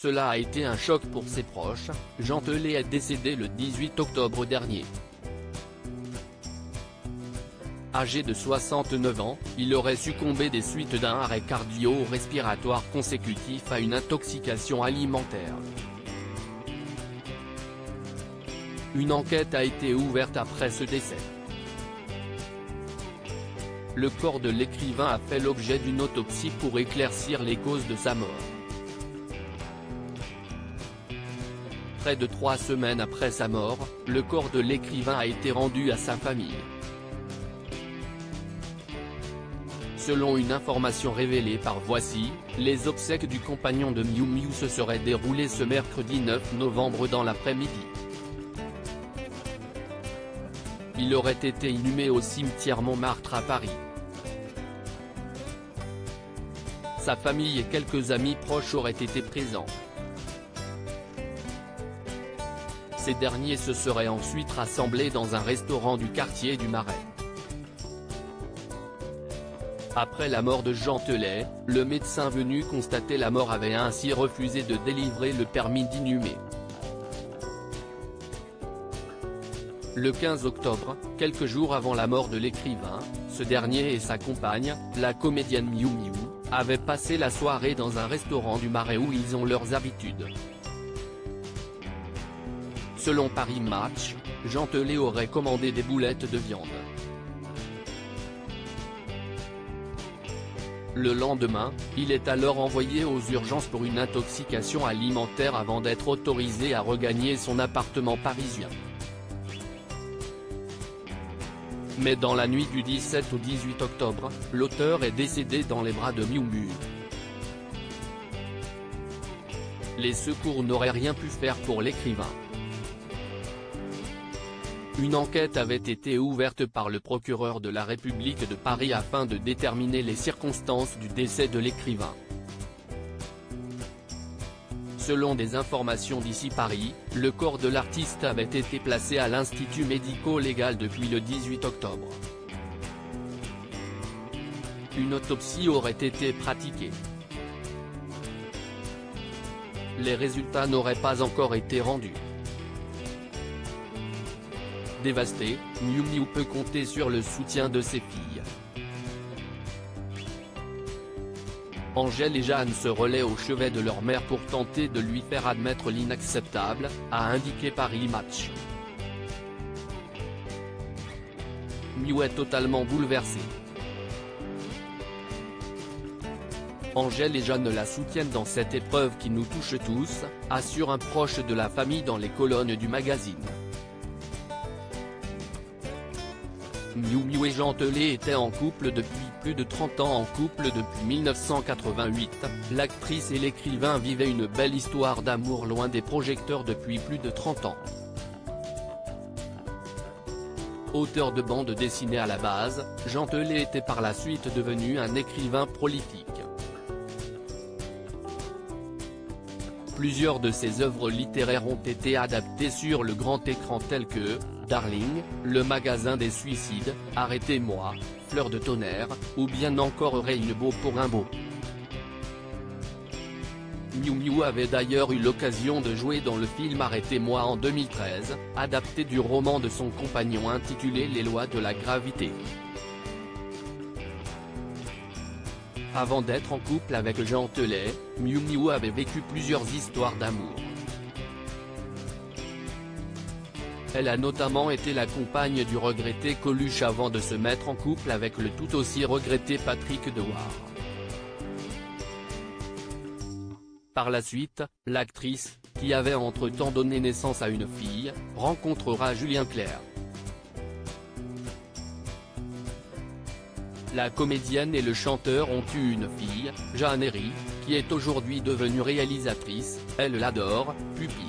Cela a été un choc pour ses proches. Jean Telet est décédé le 18 octobre dernier. Âgé de 69 ans, il aurait succombé des suites d'un arrêt cardio-respiratoire consécutif à une intoxication alimentaire. Une enquête a été ouverte après ce décès. Le corps de l'écrivain a fait l'objet d'une autopsie pour éclaircir les causes de sa mort. Près de 3 semaines après sa mort, le corps de l'écrivain a été rendu à sa famille. Selon une information révélée par Voici, les obsèques du compagnon de Miou Miou se seraient déroulées ce mercredi 9 novembre dans l'après-midi. Il aurait été inhumé au cimetière Montmartre à Paris. Sa famille et quelques amis proches auraient été présents. Ces derniers se seraient ensuite rassemblés dans un restaurant du quartier du Marais. Après la mort de Jean Telet, le médecin venu constater la mort avait ainsi refusé de délivrer le permis d'inhumer. Le 15 octobre, quelques jours avant la mort de l'écrivain, ce dernier et sa compagne, la comédienne Miou Miou, avaient passé la soirée dans un restaurant du Marais où ils ont leurs habitudes. Selon Paris Match, Jean Telet aurait commandé des boulettes de viande. Le lendemain, il est alors envoyé aux urgences pour une intoxication alimentaire avant d'être autorisé à regagner son appartement parisien. Mais dans la nuit du 17 au 18 octobre, l'auteur est décédé dans les bras de Miou Miou. Les secours n'auraient rien pu faire pour l'écrivain. Une enquête avait été ouverte par le procureur de la République de Paris afin de déterminer les circonstances du décès de l'écrivain. Selon des informations d'ici Paris, le corps de l'artiste avait été placé à l'Institut médico-légal depuis le 18 octobre. Une autopsie aurait été pratiquée. Les résultats n'auraient pas encore été rendus. Dévasté, Miou Miou peut compter sur le soutien de ses filles. Angèle et Jeanne se relaient au chevet de leur mère pour tenter de lui faire admettre l'inacceptable, a indiqué Paris Match. Miou est totalement bouleversée. Angèle et Jeanne la soutiennent dans cette épreuve qui nous touche tous, assure un proche de la famille dans les colonnes du magazine. Miou Miou et Jean Telet étaient en couple depuis plus de 30 ans. En couple depuis 1988, l'actrice et l'écrivain vivaient une belle histoire d'amour loin des projecteurs depuis plus de 30 ans. Auteur de bande dessinée à la base, Jean Telet était par la suite devenu un écrivain prolifique. Plusieurs de ses œuvres littéraires ont été adaptées sur le grand écran telles que Darling, Le magasin des suicides, Arrêtez-moi, Fleur de tonnerre, ou bien encore Rainbow pour Rimbaud. Miou Miou avait d'ailleurs eu l'occasion de jouer dans le film Arrêtez-moi en 2013, adapté du roman de son compagnon intitulé Les lois de la gravité. Avant d'être en couple avec Jean Telet, Miou Miou avait vécu plusieurs histoires d'amour. Elle a notamment été la compagne du regretté Coluche avant de se mettre en couple avec le tout aussi regretté Patrick Dewar. Par la suite, l'actrice, qui avait entre-temps donné naissance à une fille, rencontrera Julien Clerc. La comédienne et le chanteur ont eu une fille, Jeanne Herry, qui est aujourd'hui devenue réalisatrice. Elle l'adore, pupille.